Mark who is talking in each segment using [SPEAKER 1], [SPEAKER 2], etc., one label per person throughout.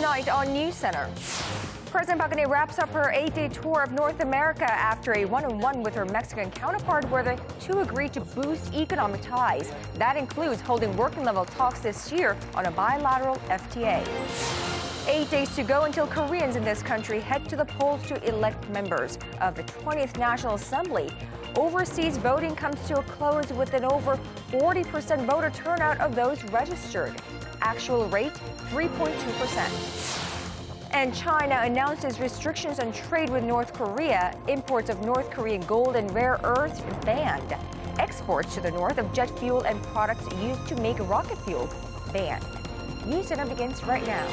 [SPEAKER 1] tonight on NewsCenter. President Park Geun-hye wraps up her 8-day tour of North America after a one-on-one with her Mexican counterpart where the two agreed to boost economic ties. That includes holding working-level talks this year on a bilateral FTA. 8 days to go until Koreans in this country head to the polls to elect members of the 20th National Assembly. Overseas voting comes to a close with an over 40% voter turnout of those registered. Actual rate, 3.2%. And China announces restrictions on trade with North Korea. Imports of North Korean gold and rare earths banned. Exports to the north of jet fuel and products used to make rocket fuel banned. NewsCenter begins right now.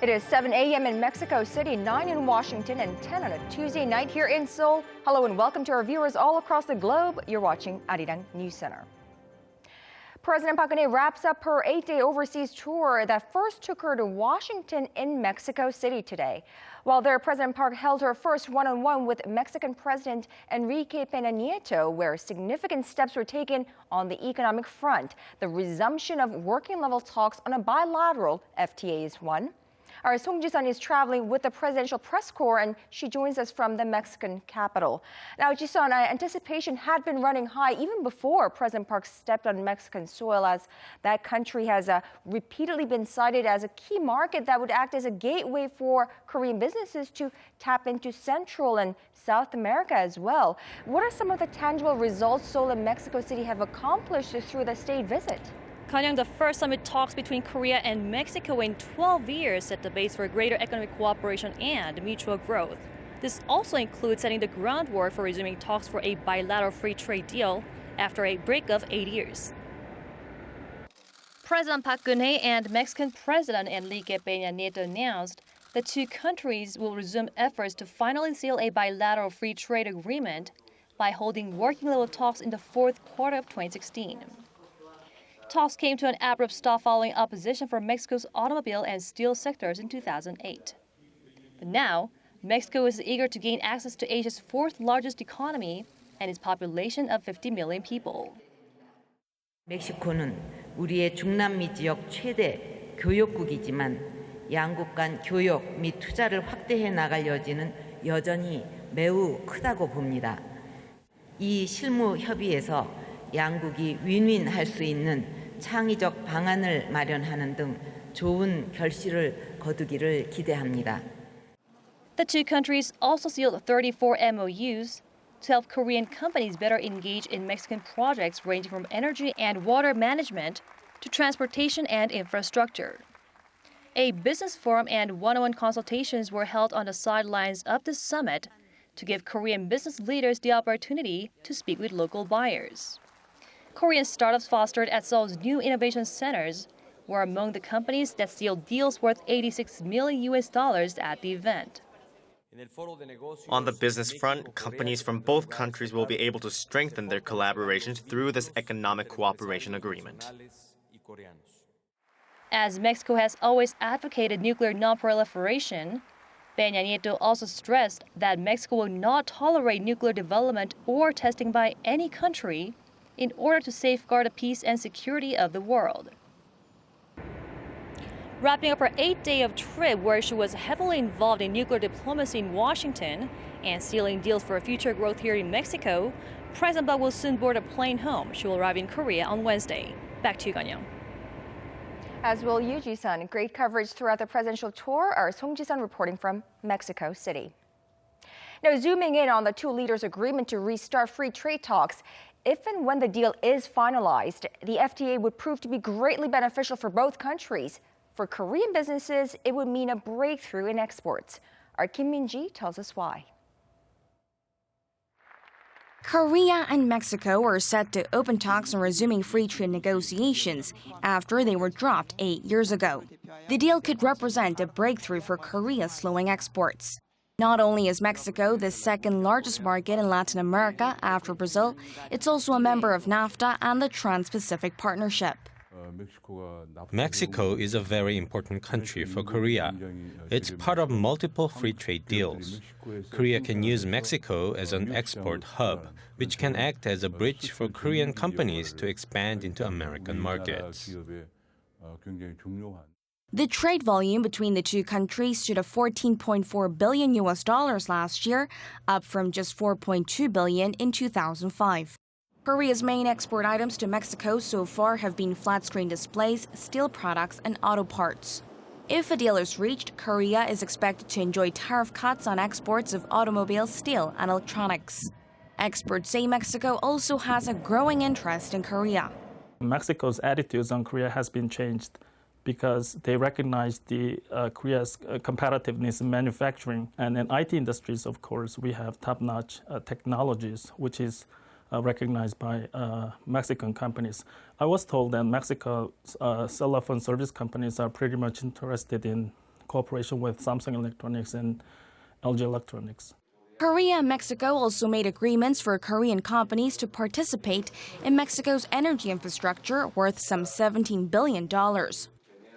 [SPEAKER 1] It is 7 a.m. in Mexico City, 9 in Washington, and 10 on a Tuesday night here in Seoul. Hello and welcome to our viewers all across the globe. You're watching Arirang NewsCenter. President Park Geun-hye wraps up her 8-day overseas tour that first took her to Washington in Mexico City today. While there, President Park held her first one-on-one with Mexican President Enrique Peña Nieto, where significant steps were taken on the economic front. The resumption of working-level talks on a bilateral FTA is one. Our Song Ji-sun is traveling with the Presidential Press Corps, and she joins us from the Mexican capital. Now, Ji-sun, anticipation had been running high even before President Park stepped on Mexican soil, as that country has repeatedly been cited as a key market that would act as a gateway for Korean businesses to tap into Central and South America as well. What are some of the tangible results Seoul and Mexico City have accomplished through the state visit?
[SPEAKER 2] Kanyang, the first summit talks between Korea and Mexico in 12 years set the base for greater economic cooperation and mutual growth. This also includes setting the groundwork for resuming talks for a bilateral free trade deal after a break of 8 years. President Park Geun-hye and Mexican President Enrique Peña Nieto announced the two countries will resume efforts to finally seal a bilateral free trade agreement by holding working-level talks in the fourth quarter of 2016. Talks came to an abrupt stop following opposition from Mexico's automobile and steel sectors in 2008. But now, Mexico is eager to gain access to Asia's fourth largest economy and its population of 50 million people.
[SPEAKER 3] 멕시코는 우리의 중남미 지역 최대 교역국이지만 양국 간 교역 및 투자를 확대해 나갈 여지는 여전히 매우 크다고 봅니다. 이 실무 협의에서 양국이 윈윈할 수 있는 창의적 방안을 마련하는 등 좋은 결실을 거두기를 기대합니다.
[SPEAKER 2] The two countries also sealed 34 MOUs to help Korean companies better engage in Mexican projects ranging from energy and water management to transportation and infrastructure. A business forum and one-on-one consultations were held on the sidelines of the summit to give Korean business leaders the opportunity to speak with local buyers. Korean startups fostered at Seoul's new innovation centers were among the companies that sealed deals worth $86 million at the event.
[SPEAKER 4] On the business front, companies from both countries will be able to strengthen their collaborations through this economic cooperation agreement.
[SPEAKER 2] As Mexico has always advocated nuclear non-proliferation, Peña Nieto also stressed that Mexico will not tolerate nuclear development or testing by any country in order to safeguard the peace and security of the world. Wrapping up her 8-day of trip where she was heavily involved in nuclear diplomacy in Washington and sealing deals for future growth here in Mexico, President Park will soon board a plane home. She will arrive in Korea on Wednesday. Back to you, Gwangju.
[SPEAKER 1] As will you, Ji-sun. Great coverage throughout the presidential tour. Our Song Ji-sun reporting from Mexico City. Now, zooming in on the two leaders' agreement to restart free trade talks. If and when the deal is finalized, the FTA would prove to be greatly beneficial for both countries. For Korean businesses, it would mean a breakthrough in exports. Our Kim Min-ji tells us why.
[SPEAKER 5] Korea and Mexico are set to open talks on resuming free trade negotiations after they were dropped 8 years ago. The deal could represent a breakthrough for Korea's slowing exports. Not only is Mexico the second largest market in Latin America after Brazil, it's also a member of NAFTA and the Trans-Pacific Partnership.
[SPEAKER 6] Mexico is a very important country for Korea. It's part of multiple free trade deals. Korea can use Mexico as an export hub, which can act as a bridge for Korean companies to expand into American markets.
[SPEAKER 5] The trade volume between the two countries stood at $14.4 billion last year, up from just $4.2 billion in 2005. Korea's main export items to Mexico so far have been flat-screen displays, steel products, and auto parts. If a deal is reached, Korea is expected to enjoy tariff cuts on exports of automobile, steel, and electronics. Experts say Mexico also has a growing interest in Korea.
[SPEAKER 7] Mexico's attitudes on Korea has been changed because they recognize Korea's competitiveness in manufacturing. And in IT industries, of course, we have top-notch technologies, which is recognized by Mexican companies. I was told that Mexico's cell phone service companies are pretty much interested in cooperation with Samsung Electronics and LG Electronics.
[SPEAKER 5] Korea and Mexico also made agreements for Korean companies to participate in Mexico's energy infrastructure worth some $17 billion.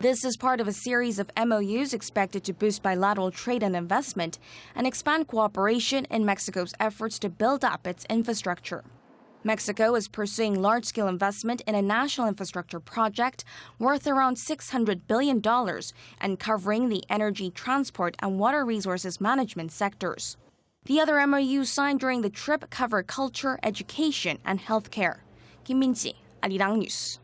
[SPEAKER 5] This is part of a series of MOUs expected to boost bilateral trade and investment and expand cooperation in Mexico's efforts to build up its infrastructure. Mexico is pursuing large-scale investment in a national infrastructure project worth around $600 billion and covering the energy, transport, and water resources management sectors. The other MOUs signed during the trip cover culture, education, and healthcare. Kim Min-ji, Arirang News.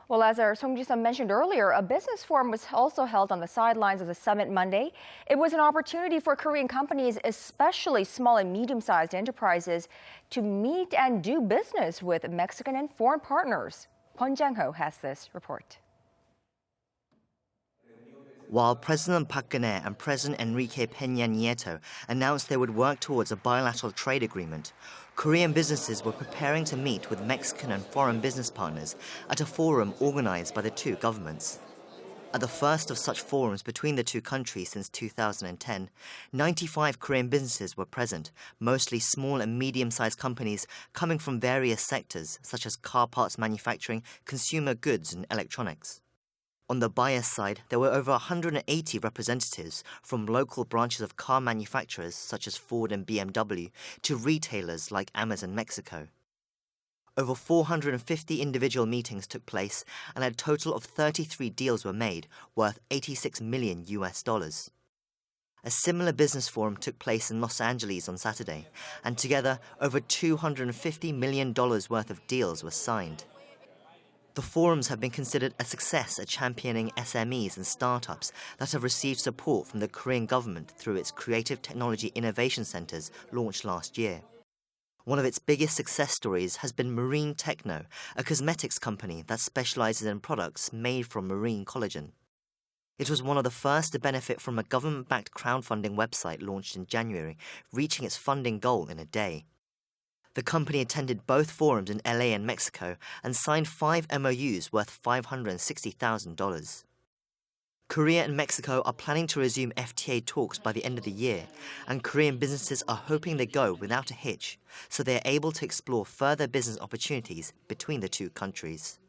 [SPEAKER 1] Well, as our Song Ji-sun mentioned earlier, a business forum was also held on the sidelines of the summit Monday. It was an opportunity for Korean companies, especially small and medium-sized enterprises, to meet and do business with Mexican and foreign partners. Kwon Jang-ho has this report.
[SPEAKER 8] While President Park Geun-hye and President Enrique Peña Nieto announced they would work towards a bilateral trade agreement, Korean businesses were preparing to meet with Mexican and foreign business partners at a forum organized by the two governments. At the first of such forums between the two countries since 2010, 95 Korean businesses were present, mostly small and medium-sized companies coming from various sectors such as car parts manufacturing, consumer goods and electronics. On the buyer's side, there were over 180 representatives from local branches of car manufacturers such as Ford and BMW to retailers like Amazon Mexico. Over 450 individual meetings took place and a total of 33 deals were made, worth $86 million. A similar business forum took place in Los Angeles on Saturday, and together over $250 million worth of deals were signed. The forums have been considered a success at championing SMEs and startups that have received support from the Korean government through its Creative Technology Innovation Centers launched last year. One of its biggest success stories has been Marine Techno, a cosmetics company that specializes in products made from marine collagen. It was one of the first to benefit from a government-backed crowdfunding website launched in January, reaching its funding goal in a day. The company attended both forums in LA and Mexico and signed 5 MOUs worth $560,000. Korea and Mexico are planning to resume FTA talks by the end of the year, and Korean businesses are hoping they go without a hitch, so they are able to explore further business opportunities between the two countries.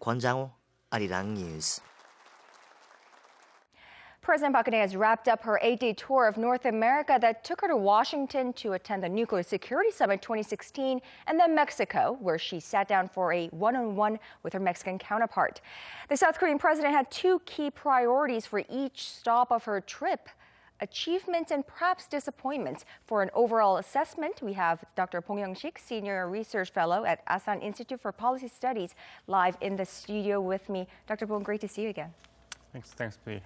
[SPEAKER 8] Kwon Jang-ho, Arirang News.
[SPEAKER 1] President Park Geun-hye has wrapped up her 8-day tour of North America that took her to Washington to attend the Nuclear Security Summit 2016 and then Mexico, where she sat down for a one-on-one with her Mexican counterpart. The South Korean president had 2 key priorities for each stop of her trip: achievements and perhaps disappointments. For an overall assessment, we have Dr. Bong Young-sik, Senior Research Fellow at Asan Institute for Policy Studies, live in the studio with me. Dr. Bong, great to see you again.
[SPEAKER 9] Thanks, P.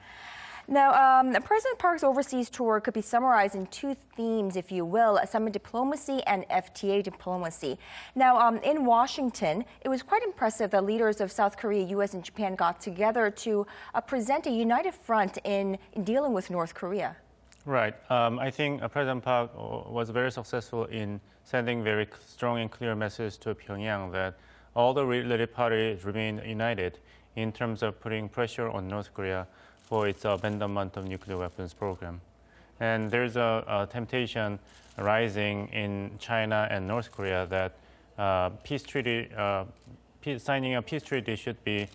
[SPEAKER 1] Now, President Park's overseas tour could be summarized in 2 themes, if you will: summit diplomacy and FTA diplomacy. Now, in Washington, it was quite impressive that leaders of South Korea, U.S., and Japan got together to present a united front in dealing with North Korea.
[SPEAKER 9] Right. I think President Park was very successful in sending very strong and clear message to Pyongyang that all the related parties remain united in terms of putting pressure on North Korea for its abandonment of nuclear weapons program. And there's a temptation rising in China and North Korea that signing a peace treaty should be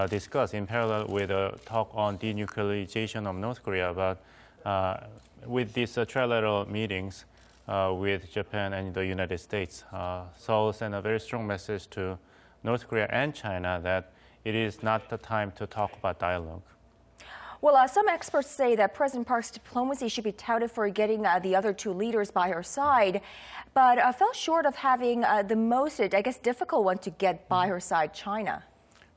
[SPEAKER 9] discussed in parallel with a talk on denuclearization of North Korea. But with these trilateral meetings with Japan and the United States, Seoul sent a very strong message to North Korea and China that it is not the time to talk about dialogue.
[SPEAKER 1] Well, some experts say that President Park's diplomacy should be touted for getting the other two leaders by her side, but fell short of having the most, I guess, difficult one to get by her side, China.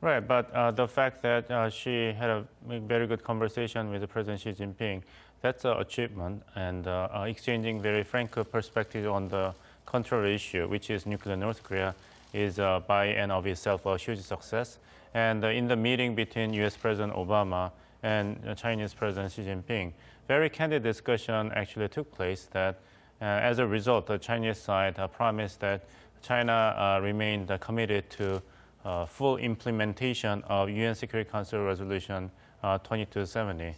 [SPEAKER 9] Right, but the fact that she had a very good conversation with President Xi Jinping, that's an achievement, and exchanging very frank perspective on the controversial issue, which is nuclear North Korea, is by and of itself a huge success. And in the meeting between U.S. President Obama and Chinese President Xi Jinping, very candid discussion actually took place that as a result, the Chinese side promised that China remained committed to full implementation of UN Security Council Resolution 2270.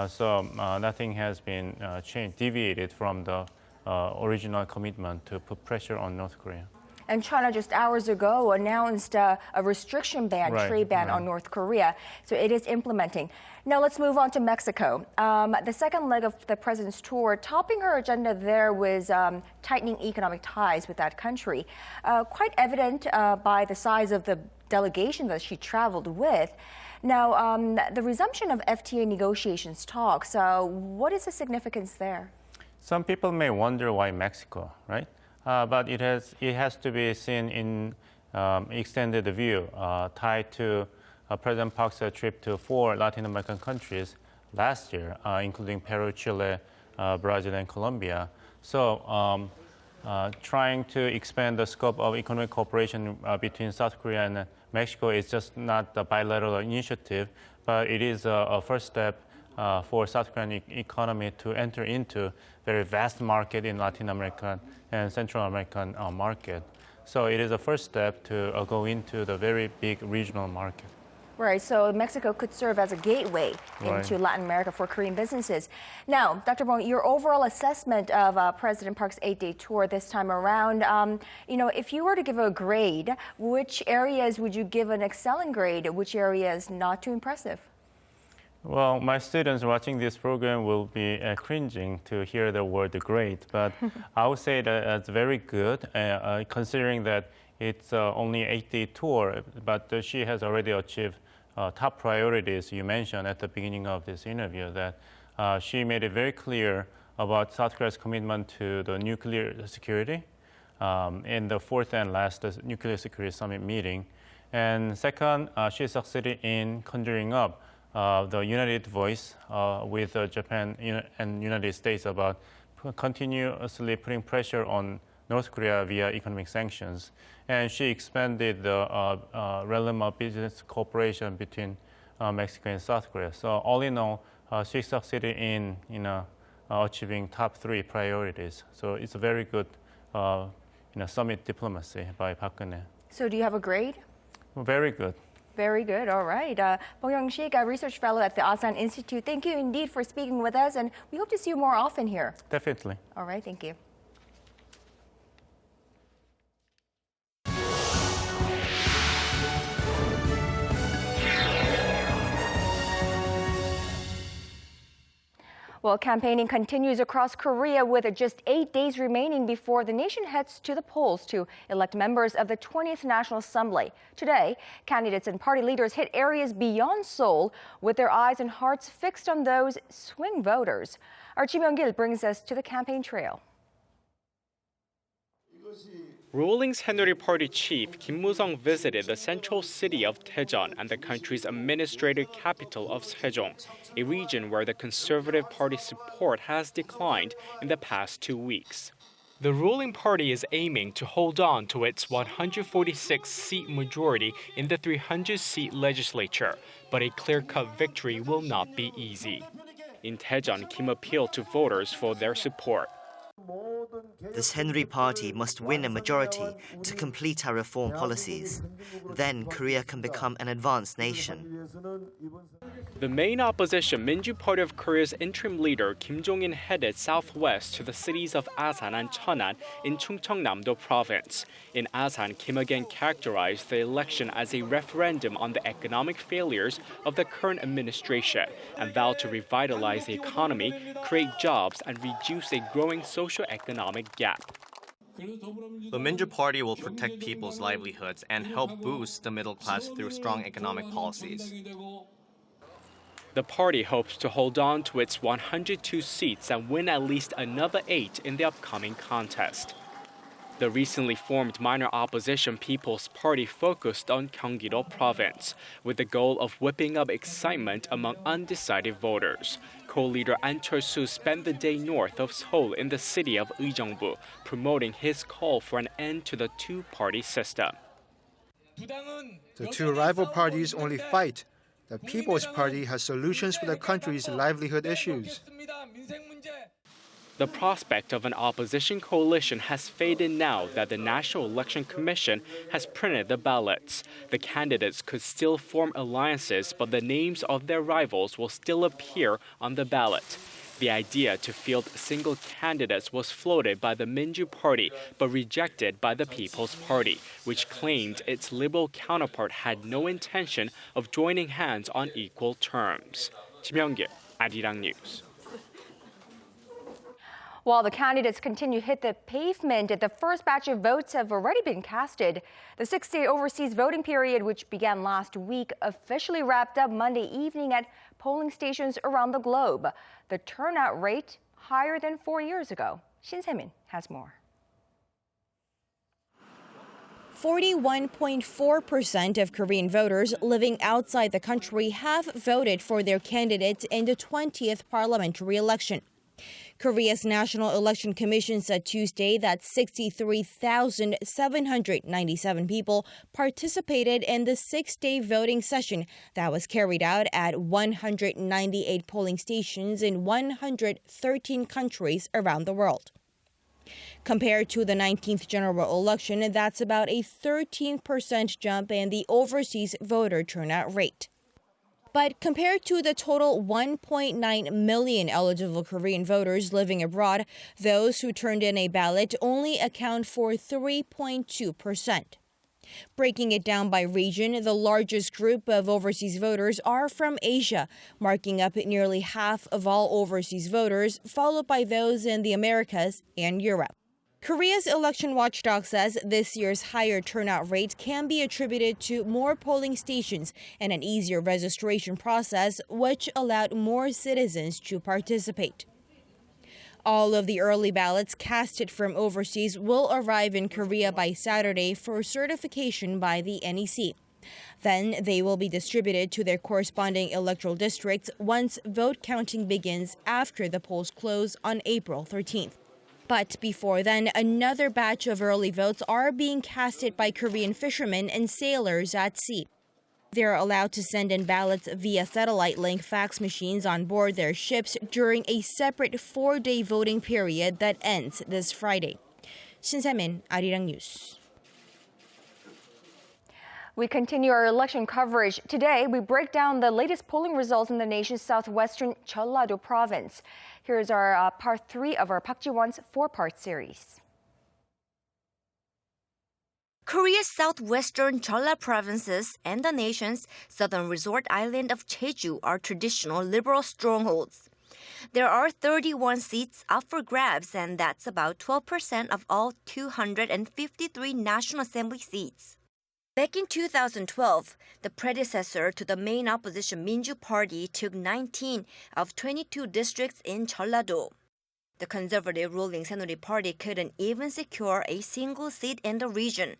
[SPEAKER 9] So nothing has been changed, deviated from the original commitment to put pressure on North Korea.
[SPEAKER 1] And China just hours ago announced a restriction ban, trade ban on North Korea. So it is implementing. Now let's move on to Mexico. The second leg of the president's tour, topping her agenda there was tightening economic ties with that country. Quite evident by the size of the delegation that she traveled with. Now, the resumption of FTA negotiations talks, what is the significance there?
[SPEAKER 9] Some people may wonder why Mexico, right? But it has to be seen in extended view, tied to President Park's trip to 4 Latin American countries last year, including Peru, Chile, Brazil, and Colombia. So trying to expand the scope of economic cooperation between South Korea and Mexico is just not a bilateral initiative, but it is a first step for South Korean economy to enter into very vast market in Latin American and Central American market. So it is a first step to go into the very big regional market.
[SPEAKER 1] Right, so Mexico could serve as a gateway into Latin America for Korean businesses. Now, Dr. Bong, your overall assessment of President Park's 8-day tour this time around, if you were to give a grade, which areas would you give an excelling grade? Which areas not too impressive?
[SPEAKER 9] Well, my students watching this program will be cringing to hear the word great, but I would say that it's very good, considering that it's only an 8-day tour, but she has already achieved top priorities you mentioned at the beginning of this interview, that she made it very clear about South Korea's commitment to the nuclear security in the fourth and last Nuclear Security Summit meeting. And second, she succeeded in conjuring up the united voice with Japan and United States about continuously putting pressure on North Korea via economic sanctions. And she expanded the realm of business cooperation between Mexico and South Korea. So all in all, she succeeded in achieving top 3 priorities. So it's a very good summit diplomacy by Park Geun-hye.
[SPEAKER 1] So do you have a grade?
[SPEAKER 9] Very good.
[SPEAKER 1] Very good. All right. Bong Young-sik, a research fellow at the ASEAN Institute, thank you indeed for speaking with us, and we hope to see you more often here.
[SPEAKER 9] Definitely.
[SPEAKER 1] All right. Thank you. Well, campaigning continues across Korea with just 8 days remaining before the nation heads to the polls to elect members of the 20th National Assembly. Today, candidates and party leaders hit areas beyond Seoul with their eyes and hearts fixed on those swing voters. Our Ji Myung-gil brings us to the campaign trail.
[SPEAKER 10] Ruling Saenuri Party chief Kim Moo-sung visited the central city of Daejeon and the country's administrative capital of Sejong, a region where the Conservative Party's support has declined in the past 2 weeks. The ruling party is aiming to hold on to its 146-seat majority in the 300-seat legislature, but a clear-cut victory will not be easy. In Daejeon, Kim appealed to voters for their support.
[SPEAKER 8] The Saenuri Party must win a majority to complete our reform policies. Then Korea can become an advanced nation.
[SPEAKER 10] The main opposition, Minju Party of Korea's interim leader Kim Jong-in headed southwest to the cities of Asan and Cheonan in Chungcheongnam-do province. In Asan, Kim again characterized the election as a referendum on the economic failures of the current administration and vowed to revitalize the economy, create jobs, and reduce a growing socio-economic gap.
[SPEAKER 4] The Minju Party will protect people's livelihoods and help boost the middle class through strong economic policies.
[SPEAKER 10] The party hopes to hold on to its 102 seats and win at least another 8 in the upcoming contest. The recently formed minor opposition People's Party focused on Gyeonggi-do province, with the goal of whipping up excitement among undecided voters. Co-leader An Chol-soo spent the day north of Seoul in the city of Uijeongbu, promoting his call for an end to the two-party system.
[SPEAKER 11] The two rival parties only fight. The People's Party has solutions for the country's livelihood issues.
[SPEAKER 10] The prospect of an opposition coalition has faded now that the National Election Commission has printed the ballots. The candidates could still form alliances, but the names of their rivals will still appear on the ballot. The idea to field single candidates was floated by the Minju Party, but rejected by the People's Party, which claimed its liberal counterpart had no intention of joining hands on equal terms. Kim Young-gil, Arirang News.
[SPEAKER 1] While the candidates continue to hit the pavement, the first batch of votes have already been casted. The 6-day overseas voting period, which began last week, officially wrapped up Monday evening at polling stations around the globe. The turnout rate higher than 4 years ago. Shin Se-min has more.
[SPEAKER 12] 41.4% of Korean voters living outside the country have voted for their candidates in the 20th parliamentary election. Korea's National Election Commission said Tuesday that 63,797 people participated in the 6-day voting session that was carried out at 198 polling stations in 113 countries around the world. Compared to the 19th general election, that's about a 13% jump in the overseas voter turnout rate. But compared to the total 1.9 million eligible Korean voters living abroad, those who turned in a ballot only account for 3.2%. Breaking it down by region, the largest group of overseas voters are from Asia, marking up nearly half of all overseas voters, followed by those in the Americas and Europe. Korea's election watchdog says this year's higher turnout rate can be attributed to more polling stations and an easier registration process, which allowed more citizens to participate. All of the early ballots casted from overseas will arrive in Korea by Saturday for certification by the NEC. Then they will be distributed to their corresponding electoral districts once vote counting begins after the polls close on April 13th. But before then, another batch of early votes are being casted by Korean fishermen and sailors at sea. They're allowed to send in ballots via satellite-link fax machines on board their ships during a separate 4-day voting period that ends this Friday. Shin Se-min, Arirang News.
[SPEAKER 1] We continue our election coverage. Today, we break down the latest polling results in the nation's southwestern Jeolla-do province. Here's our part 3 of our Park Ji-won's 4-part series.
[SPEAKER 13] Korea's southwestern Jeolla provinces and the nation's southern resort island of Jeju are traditional liberal strongholds. There are 31 seats up for grabs, and that's about 12% of all 253 National Assembly seats. Back in 2012, the predecessor to the main opposition Minju Party took 19 of 22 districts in Jeolla-do. The conservative ruling Saenuri Party couldn't even secure a single seat in the region.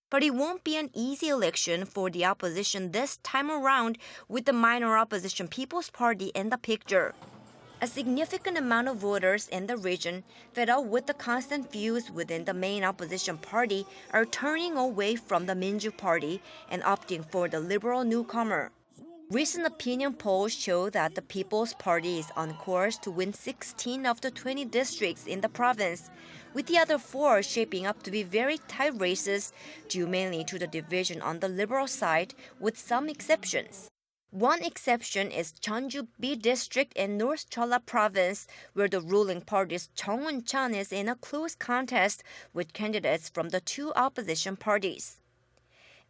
[SPEAKER 13] But it won't be an easy election for the opposition this time around, with the minor opposition People's Party in the picture. A significant amount of voters in the region, fed up with the constant feuds within the main opposition party, are turning away from the Minju Party and opting for the liberal newcomer. Recent opinion polls show that the People's Party is on course to win 16 of the 20 districts in the province, with the other 4 shaping up to be very tight races, due mainly to the division on the liberal side, with some exceptions. One exception is Gwangju B district in North Jeolla province, where the ruling party's Chung Eun-chan is in a close contest with candidates from the 2 opposition parties.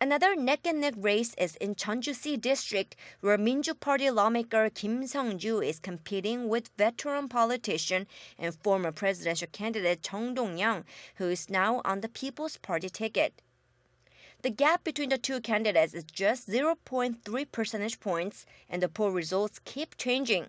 [SPEAKER 13] Another neck-and-neck race is in Jeju-C district, where Minju Party lawmaker Kim Seung-ju is competing with veteran politician and former presidential candidate Chung Dong-yang, who is now on the People's Party ticket. The gap between the 2 candidates is just 0.3 percentage points, and the poll results keep changing.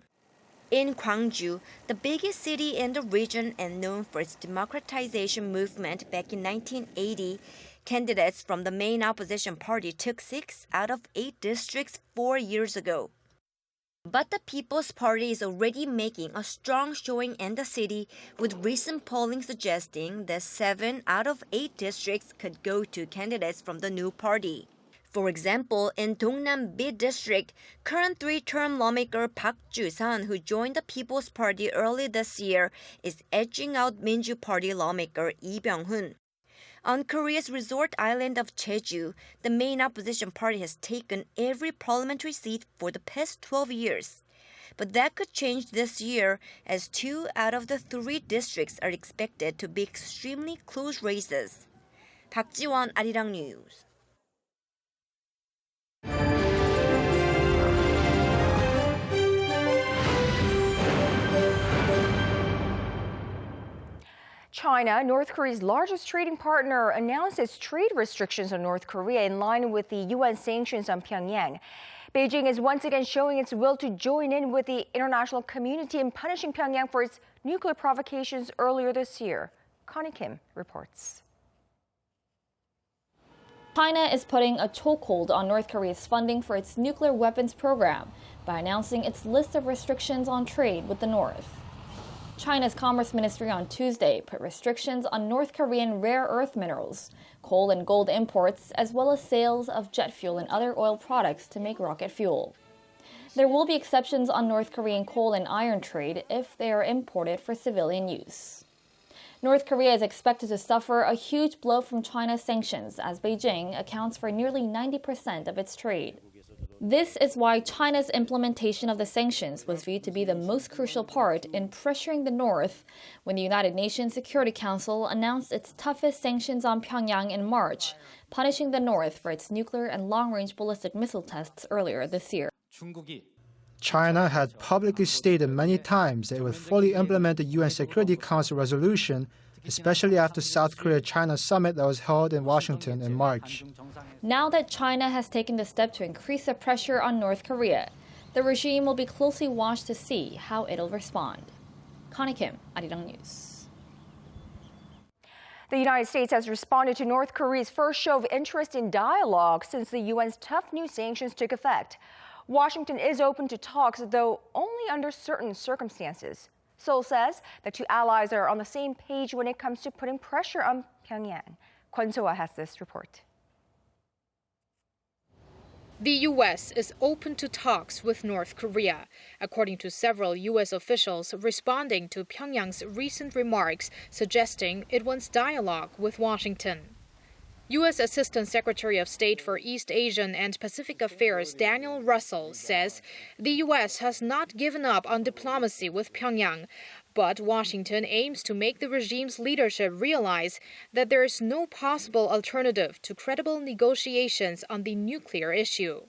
[SPEAKER 13] In Gwangju, the biggest city in the region and known for its democratization movement back in 1980, candidates from the main opposition party took 6 out of 8 districts 4 years ago. But the People's Party is already making a strong showing in the city, with recent polling suggesting that 7 out of 8 districts could go to candidates from the new party. For example, in Dongnam B district, current 3-term lawmaker Park Ju-san, who joined the People's Party early this year, is edging out Minju Party lawmaker Lee Byung-hun. On Korea's resort island of Jeju, the main opposition party has taken every parliamentary seat for the past 12 years. But that could change this year, as 2 out of the 3 districts are expected to be extremely close races. Park Ji-won, Arirang News.
[SPEAKER 1] China, North Korea's largest trading partner, announced its trade restrictions on North Korea in line with the UN sanctions on Pyongyang. Beijing is once again showing its will to join in with the international community in punishing Pyongyang for its nuclear provocations earlier this year. Connie Kim reports.
[SPEAKER 14] China is putting a chokehold on North Korea's funding for its nuclear weapons program by announcing its list of restrictions on trade with the North. China's Commerce Ministry on Tuesday put restrictions on North Korean rare earth minerals, coal and gold imports, as well as sales of jet fuel and other oil products to make rocket fuel. There will be exceptions on North Korean coal and iron trade if they are imported for civilian use. North Korea is expected to suffer a huge blow from China's sanctions, as Beijing accounts for nearly 90% of its trade. This is why China's implementation of the sanctions was viewed to be the most crucial part in pressuring the North when the United Nations Security Council announced its toughest sanctions on Pyongyang in March, punishing the North for its nuclear and long-range ballistic missile tests earlier this year.
[SPEAKER 11] China had publicly stated many times that it would fully implement the UN Security Council resolution, especially after South Korea-China summit that was held in Washington in March.
[SPEAKER 14] Now that China has taken the step to increase the pressure on North Korea, the regime will be closely watched to see how it'll respond. Connie Kim, Arirang News.
[SPEAKER 1] The United States has responded to North Korea's first show of interest in dialogue since the UN's tough new sanctions took effect. Washington is open to talks, though only under certain circumstances. Seoul says the 2 allies are on the same page when it comes to putting pressure on Pyongyang. Kwon So-ah has this report.
[SPEAKER 15] The U.S. is open to talks with North Korea, according to several U.S. officials responding to Pyongyang's recent remarks suggesting it wants dialogue with Washington. U.S. Assistant Secretary of State for East Asian and Pacific Affairs Daniel Russell says the U.S. has not given up on diplomacy with Pyongyang, but Washington aims to make the regime's leadership realize that there is no possible alternative to credible negotiations on the nuclear issue.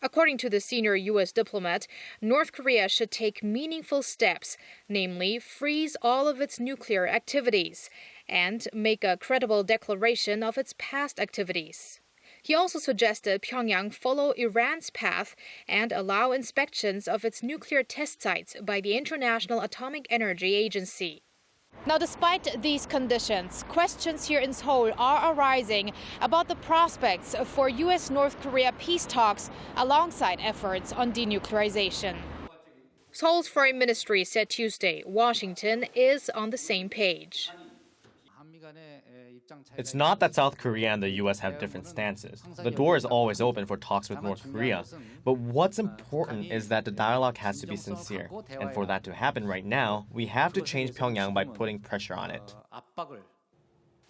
[SPEAKER 15] According to the senior U.S. diplomat, North Korea should take meaningful steps, namely freeze all of its nuclear activities and make a credible declaration of its past activities. He also suggested Pyongyang follow Iran's path and allow inspections of its nuclear test sites by the International Atomic Energy Agency. Now, despite these conditions, questions here in Seoul are arising about the prospects for U.S.-North Korea peace talks alongside efforts on denuclearization. Seoul's foreign ministry said Tuesday Washington is on the same page.
[SPEAKER 4] It's not that South Korea and the U.S. have different stances. The door is always open for talks with North Korea. But what's important is that the dialogue has to be sincere. And for that to happen right now, we have to change Pyongyang by putting pressure on it.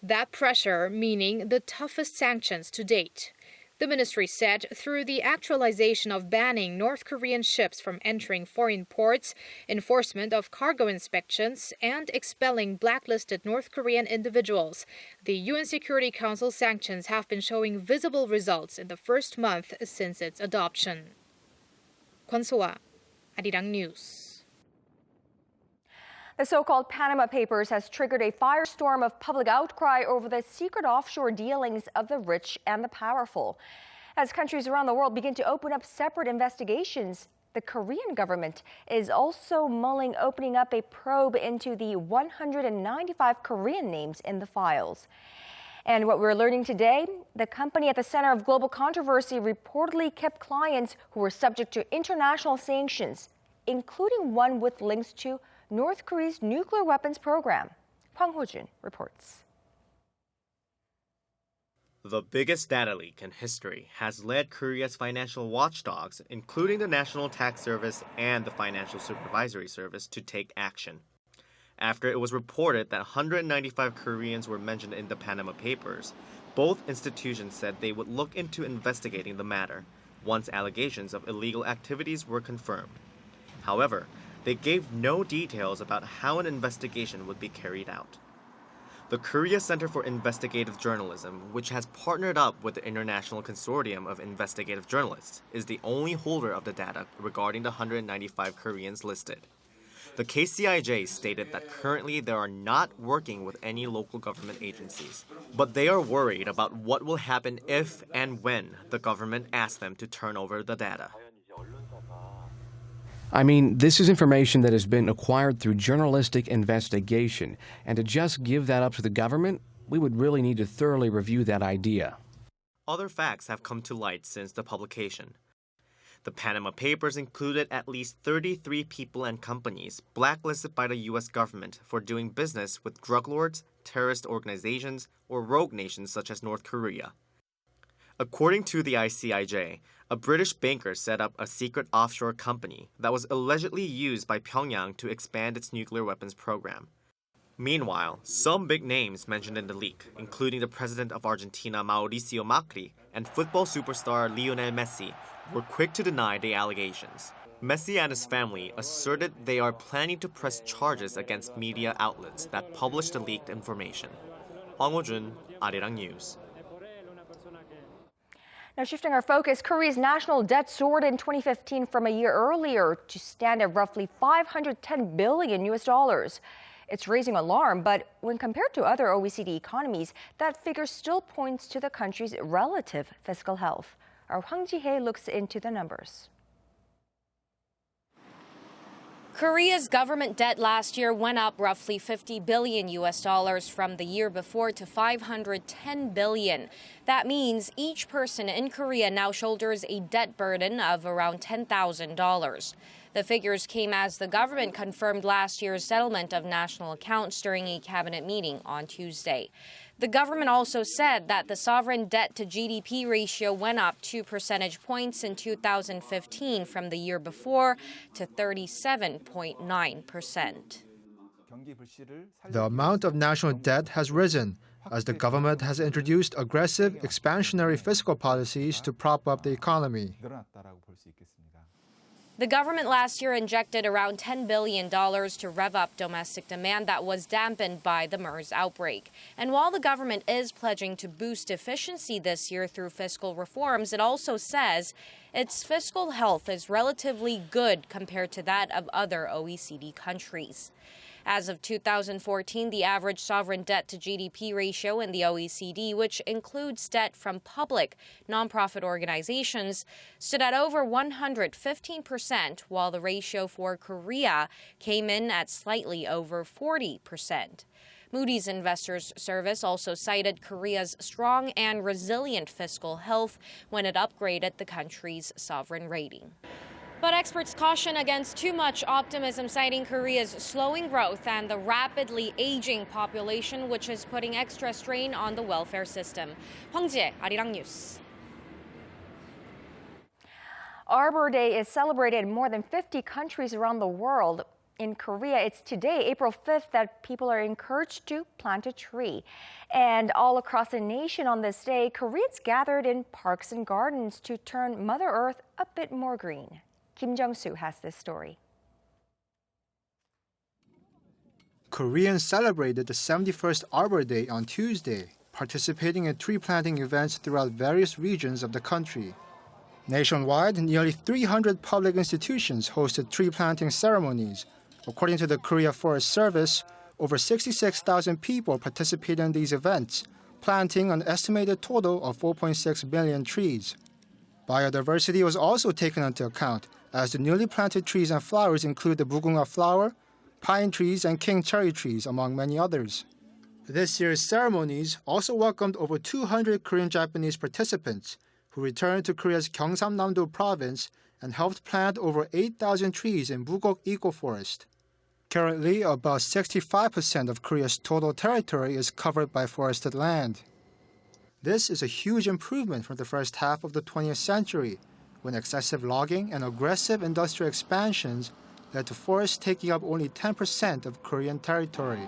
[SPEAKER 15] That pressure meaning the toughest sanctions to date. The ministry said through the actualization of banning North Korean ships from entering foreign ports, enforcement of cargo inspections, and expelling blacklisted North Korean individuals, the UN Security Council sanctions have been showing visible results in the first month since its adoption. Kwon-soa, Arirang News.
[SPEAKER 1] The so-called Panama Papers has triggered a firestorm of public outcry over the secret offshore dealings of the rich and the powerful. As countries around the world begin to open up separate investigations, the Korean government is also mulling opening up a probe into the 195 Korean names in the files. And what we're learning today, the company at the center of global controversy reportedly kept clients who were subject to international sanctions, including one with links to North Korea's nuclear weapons program. Hwang Ho-jun reports.
[SPEAKER 4] The biggest data leak in history has led Korea's financial watchdogs, including the National Tax Service and the Financial Supervisory Service, to take action. After it was reported that 195 Koreans were mentioned in the Panama Papers, both institutions said they would look into investigating the matter once allegations of illegal activities were confirmed. However, they gave no details about how an investigation would be carried out. The Korea Center for Investigative Journalism, which has partnered up with the International Consortium of Investigative Journalists, is the only holder of the data regarding the 195 Koreans listed. The KCIJ stated that currently they are not working with any local government agencies, but they are worried about what will happen if and when the government asks them to turn over the data.
[SPEAKER 16] I mean, this is information that has been acquired through journalistic investigation, and to just give that up to the government, we would really need to thoroughly review that idea.
[SPEAKER 4] Other facts have come to light since the publication. The Panama Papers included at least 33 people and companies blacklisted by the U.S. government for doing business with drug lords, terrorist organizations, or rogue nations such as North Korea. According to the ICIJ, a British banker set up a secret offshore company that was allegedly used by Pyongyang to expand its nuclear weapons program. Meanwhile, some big names mentioned in the leak, including the president of Argentina Mauricio Macri and football superstar Lionel Messi, were quick to deny the allegations. Messi and his family asserted they are planning to press charges against media outlets that published the leaked information. Hwang Ho-jun, Arirang News.
[SPEAKER 1] Now shifting our focus, Korea's national debt soared in 2015 from a year earlier to stand at roughly $510 billion. It's raising alarm, but when compared to other OECD economies, that figure still points to the country's relative fiscal health. Our Hwang Ji-hye looks into the numbers.
[SPEAKER 17] Korea's government debt last year went up roughly $50 billion from the year before to $510 billion. That means each person in Korea now shoulders a debt burden of around $10,000. The figures came as the government confirmed last year's settlement of national accounts during a cabinet meeting on Tuesday. The government also said that the sovereign debt-to-GDP ratio went up 2 percentage points in 2015 from the year before to 37.9%.
[SPEAKER 11] The amount of national debt has risen as the government has introduced aggressive expansionary fiscal policies to prop up the economy.
[SPEAKER 17] The government last year injected around $10 billion to rev up domestic demand that was dampened by the MERS outbreak. And while the government is pledging to boost efficiency this year through fiscal reforms, it also says its fiscal health is relatively good compared to that of other OECD countries. As of 2014, the average sovereign debt-to-GDP ratio in the OECD, which includes debt from public nonprofit organizations, stood at over 115%, while the ratio for Korea came in at slightly over 40%. Moody's Investors Service also cited Korea's strong and resilient fiscal health when it upgraded the country's sovereign rating. But experts caution against too much optimism, citing Korea's slowing growth and the rapidly aging population, which is putting extra strain on the welfare system. Gwangju, Arirang News.
[SPEAKER 1] Arbor Day is celebrated in more than 50 countries around the world. In Korea, it's today, April 5th, that people are encouraged to plant a tree. And all across the nation on this day, Koreans gathered in parks and gardens to turn Mother Earth a bit more green. Kim Jung-soo has this story.
[SPEAKER 11] Koreans celebrated the 71st Arbor Day on Tuesday, participating in tree planting events throughout various regions of the country. Nationwide, nearly 300 public institutions hosted tree planting ceremonies. According to the Korea Forest Service, over 66,000 people participated in these events, planting an estimated total of 4.6 billion trees. Biodiversity was also taken into account, as the newly planted trees and flowers include the mugunga flower, pine trees, and king cherry trees, among many others. This year's ceremonies also welcomed over 200 Korean-Japanese participants who returned to Korea's Gyeongsam-namdo province and helped plant over 8,000 trees in Bugok Eco-Forest. Currently, about 65% of Korea's total territory is covered by forested land. This is a huge improvement from the first half of the 20th century, when excessive logging and aggressive industrial expansions led to forests taking up only 10% of Korean territory.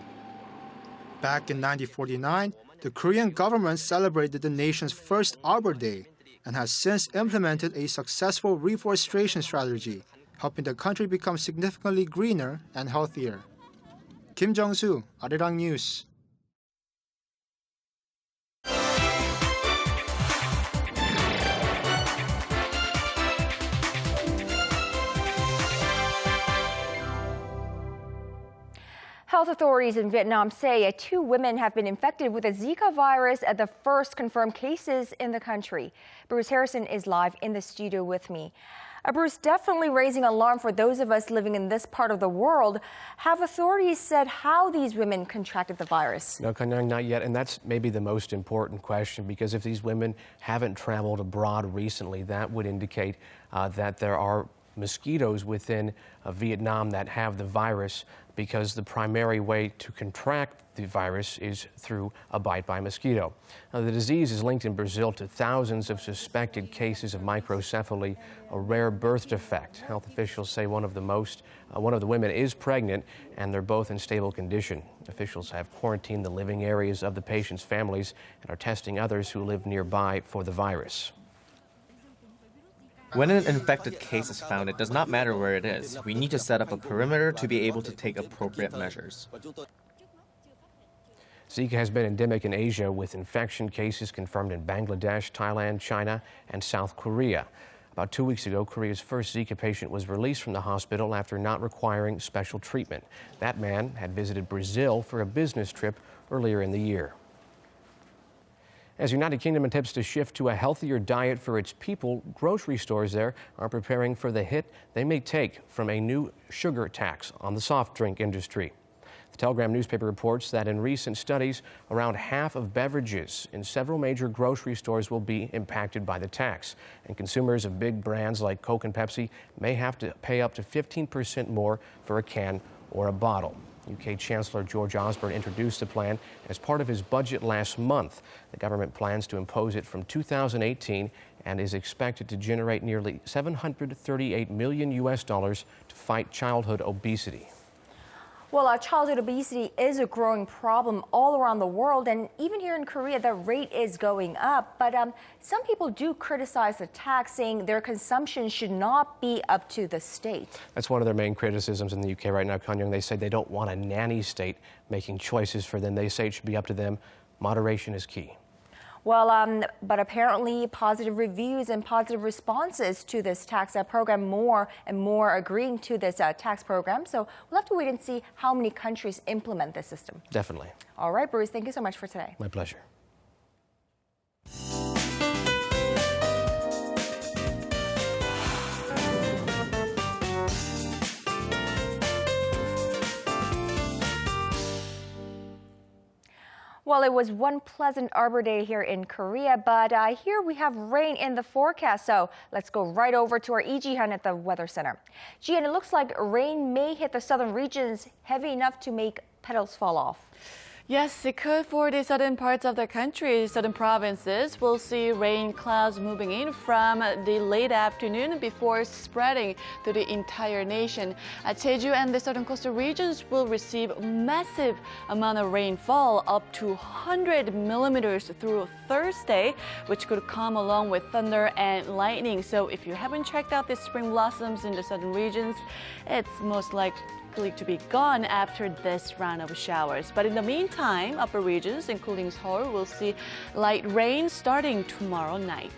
[SPEAKER 11] Back in 1949, the Korean government celebrated the nation's first Arbor Day and has since implemented a successful reforestation strategy, helping the country become significantly greener and healthier. Kim Jung-soo, Arirang News.
[SPEAKER 1] Health authorities in Vietnam say 2 women have been infected with the Zika virus, the first confirmed cases in the country. Bruce Harrison is live in the studio with me. Bruce, definitely raising alarm for those of us living in this part of the world. Have authorities said how these women contracted the virus?
[SPEAKER 16] No, Kanyang, not yet. And that's maybe the most important question, because if these women haven't traveled abroad recently, that would indicate that there are mosquitoes within Vietnam that have the virus, because the primary way to contract the virus is through a bite by a mosquito. Now, the disease is linked in Brazil to thousands of suspected cases of microcephaly, a rare birth defect. Health officials say one of the women is pregnant, and they're both in stable condition. Officials have quarantined the living areas of the patients' families and are testing others who live nearby for the virus.
[SPEAKER 4] When an infected case is found, it does not matter where it is. We need to set up a perimeter to be able to take appropriate measures.
[SPEAKER 16] Zika has been endemic in Asia, with infection cases confirmed in Bangladesh, Thailand, China, and South Korea. About 2 weeks ago, Korea's first Zika patient was released from the hospital after not requiring special treatment. That man had visited Brazil for a business trip earlier in the year. As United Kingdom attempts to shift to a healthier diet for its people, grocery stores there are preparing for the hit they may take from a new sugar tax on the soft drink industry. The Telegram newspaper reports that in recent studies, around half of beverages in several major grocery stores will be impacted by the tax, and consumers of big brands like Coke and Pepsi may have to pay up to 15% more for a can or a bottle. UK Chancellor George Osborne introduced the plan as part of his budget last month. The government plans to impose it from 2018 and is expected to generate nearly $738 million to fight childhood obesity.
[SPEAKER 1] Well, childhood obesity is a growing problem all around the world, and even here in Korea, the rate is going up. But some people do criticize the tax, saying their consumption should not be up to the state.
[SPEAKER 16] That's one of their main criticisms in the UK right now, Kanyang. They say they don't want a nanny state making choices for them. They say it should be up to them. Moderation is key.
[SPEAKER 1] Well, but apparently positive reviews and positive responses to this tax program, more and more agreeing to this tax program. So we'll have to wait and see how many countries implement this system.
[SPEAKER 16] Definitely.
[SPEAKER 1] All right, Bruce, thank you so much for today.
[SPEAKER 16] My pleasure.
[SPEAKER 1] Well, it was one pleasant Arbor Day here in Korea, but here we have rain in the forecast. So let's go right over to our Lee Ji-hyun at the Weather Center. Ji-hyun, it looks like rain may hit the southern regions heavy enough to make petals fall off.
[SPEAKER 18] Yes, it could for the southern parts of the country. Southern provinces will see rain clouds moving in from the late afternoon before spreading to the entire nation. Jeju and the southern coastal regions will receive massive amount of rainfall, up to 100 millimeters through Thursday, which could come along with thunder and lightning. So if you haven't checked out the spring blossoms in the southern regions, it's most likely to be gone after this round of showers. But in the meantime, upper regions, including Seoul, will see light rain starting tomorrow night.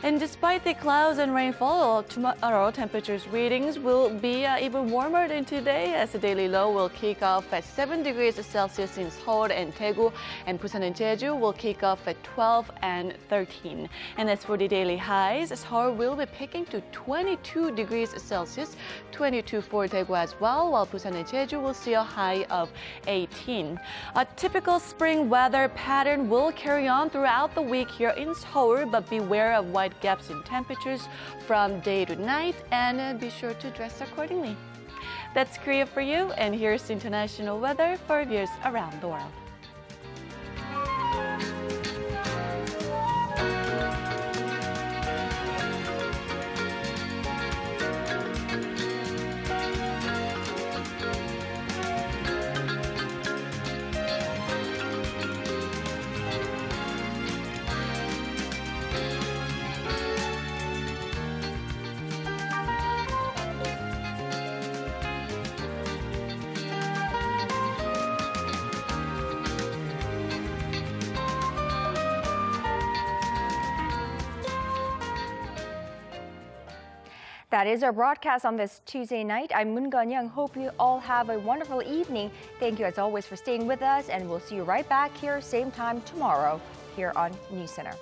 [SPEAKER 18] And despite the clouds and rainfall, tomorrow temperatures readings will be even warmer than today, as the daily low will kick off at 7 degrees Celsius in Seoul and Daegu, and Busan and Jeju will kick off at 12 and 13. And as for the daily highs, Seoul will be picking to 22 degrees Celsius, 22 for Daegu as well, while Busan and Jeju will see a high of 18. A typical spring weather pattern will carry on throughout the week here in Seoul, but beware of wide gaps in temperatures from day to night, and be sure to dress accordingly. That's Korea for you, and here's international weather for viewers around the world.
[SPEAKER 1] That is our broadcast on this Tuesday night. I'm Moon Gun-young. Hope you all have a wonderful evening. Thank you as always for staying with us, and we'll see you right back here same time tomorrow here on NewsCenter.